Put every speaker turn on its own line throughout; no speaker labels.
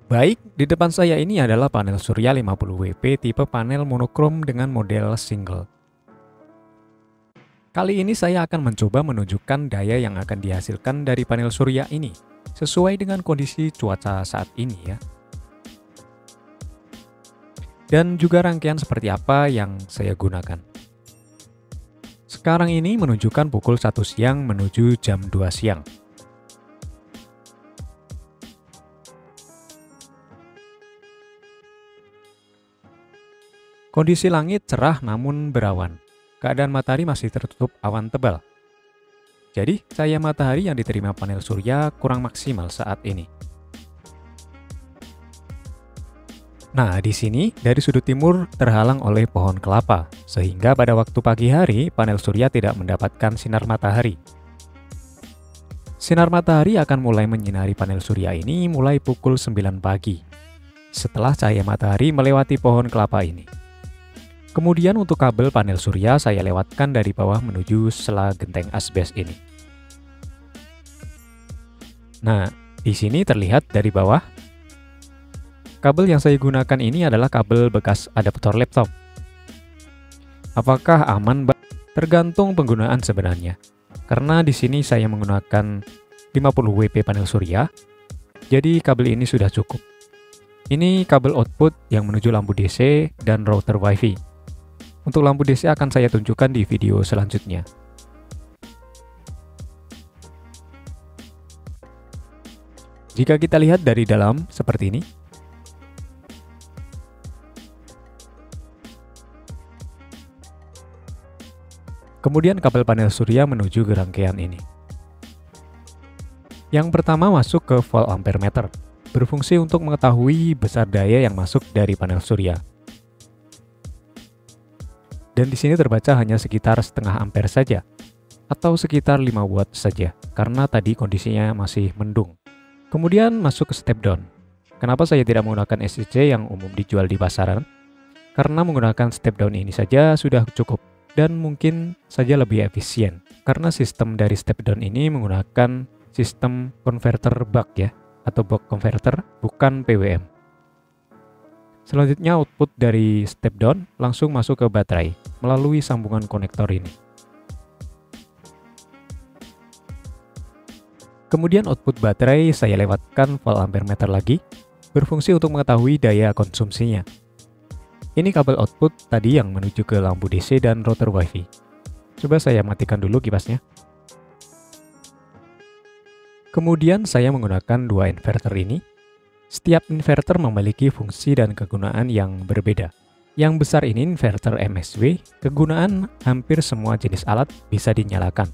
Baik, di depan saya ini adalah panel surya 50 WP tipe panel monokrom dengan model single. Kali ini saya akan mencoba menunjukkan daya yang akan dihasilkan dari panel surya ini, sesuai dengan kondisi cuaca saat ini ya. Dan juga rangkaian seperti apa yang saya gunakan. Sekarang ini menunjukkan pukul 1 siang menuju jam 2 siang. Kondisi langit cerah namun berawan. Keadaan matahari masih tertutup awan tebal. Jadi, cahaya matahari yang diterima panel surya kurang maksimal saat ini. Nah, di sini dari sudut timur terhalang oleh pohon kelapa, sehingga pada waktu pagi hari panel surya tidak mendapatkan sinar matahari. Sinar matahari akan mulai menyinari panel surya ini mulai pukul 9 pagi, setelah cahaya matahari melewati pohon kelapa ini. Kemudian untuk kabel panel surya saya lewatkan dari bawah menuju sela genteng asbes ini. Nah, di sini terlihat dari bawah, kabel yang saya gunakan ini adalah kabel bekas adaptor laptop. Apakah aman? Tergantung penggunaan sebenarnya. Karena di sini saya menggunakan 50 WP panel surya, jadi kabel ini sudah cukup. Ini kabel output yang menuju lampu DC dan router WiFi. Untuk lampu DC akan saya tunjukkan di video selanjutnya. Jika kita lihat dari dalam seperti ini, kemudian kabel panel surya menuju ke rangkaian ini. Yang pertama masuk ke volt ampere meter, berfungsi untuk mengetahui besar daya yang masuk dari panel surya. Dan di sini terbaca hanya sekitar setengah ampere saja, atau sekitar 5 watt saja, karena tadi kondisinya masih mendung. Kemudian masuk ke step down. Kenapa saya tidak menggunakan SCC yang umum dijual di pasaran? Karena menggunakan step down ini saja sudah cukup, dan mungkin saja lebih efisien, karena sistem dari step down ini menggunakan sistem converter buck ya, atau buck converter, bukan PWM. Selanjutnya output dari step down langsung masuk ke baterai melalui sambungan konektor ini. Kemudian output baterai saya lewatkan volt ampere meter lagi, berfungsi untuk mengetahui daya konsumsinya. Ini kabel output tadi yang menuju ke lampu DC dan router WiFi. Coba saya matikan dulu kipasnya. Kemudian saya menggunakan dua inverter ini. Setiap inverter memiliki fungsi dan kegunaan yang berbeda. Yang besar ini inverter MSW, kegunaan hampir semua jenis alat bisa dinyalakan.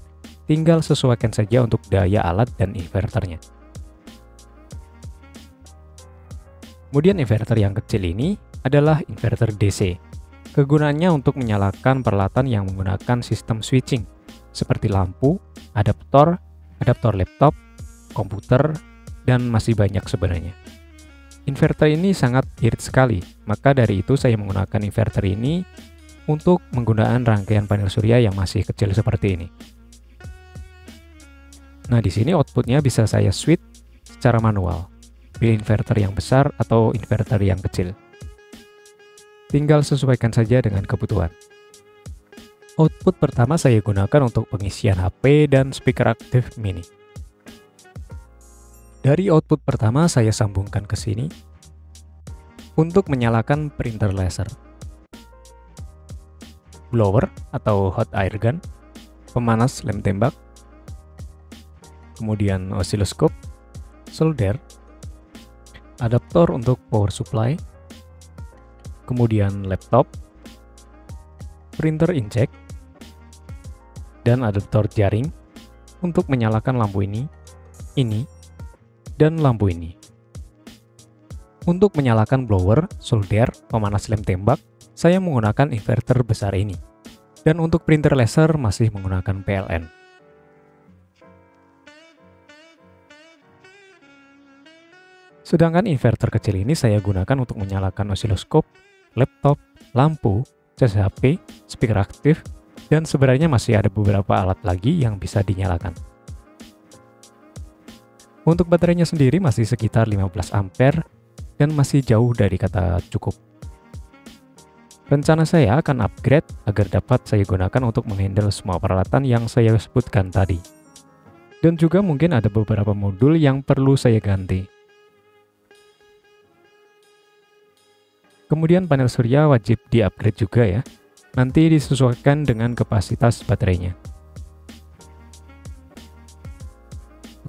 Tinggal sesuaikan saja untuk daya alat dan inverternya. Kemudian inverter yang kecil ini adalah inverter DC. Kegunaannya untuk menyalakan peralatan yang menggunakan sistem switching, seperti lampu, adaptor laptop, komputer, dan masih banyak sebenarnya. Inverter ini sangat irit sekali, maka dari itu saya menggunakan inverter ini untuk penggunaan rangkaian panel surya yang masih kecil seperti ini. Nah, di sini outputnya bisa saya switch secara manual, pilih inverter yang besar atau inverter yang kecil. Tinggal sesuaikan saja dengan kebutuhan. Output pertama saya gunakan untuk pengisian HP dan speaker aktif mini. Dari output pertama saya sambungkan ke sini untuk menyalakan printer laser, blower atau hot air gun, pemanas lem tembak, kemudian osiloskop, solder, adaptor untuk power supply, kemudian laptop, printer inkjet, dan adaptor jaring untuk menyalakan lampu ini, dan lampu ini. Untuk menyalakan blower, solder, pemanas lem tembak, saya menggunakan inverter besar ini. Dan untuk printer laser masih menggunakan PLN. Sedangkan inverter kecil ini saya gunakan untuk menyalakan osiloskop, laptop, lampu, cas HP, speaker aktif, dan sebenarnya masih ada beberapa alat lagi yang bisa dinyalakan. Untuk baterainya sendiri masih sekitar 15 ampere dan masih jauh dari kata cukup. Rencana saya akan upgrade agar dapat saya gunakan untuk menghandle semua peralatan yang saya sebutkan tadi. Dan juga mungkin ada beberapa modul yang perlu saya ganti. Kemudian panel surya wajib di-upgrade juga ya. Nanti disesuaikan dengan kapasitas baterainya.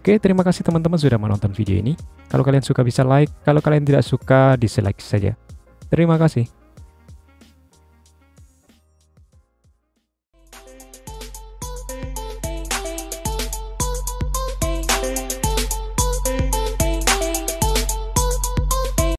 Oke, terima kasih teman-teman sudah menonton video ini. Kalau kalian suka bisa like, kalau kalian tidak suka dislike saja. Terima kasih.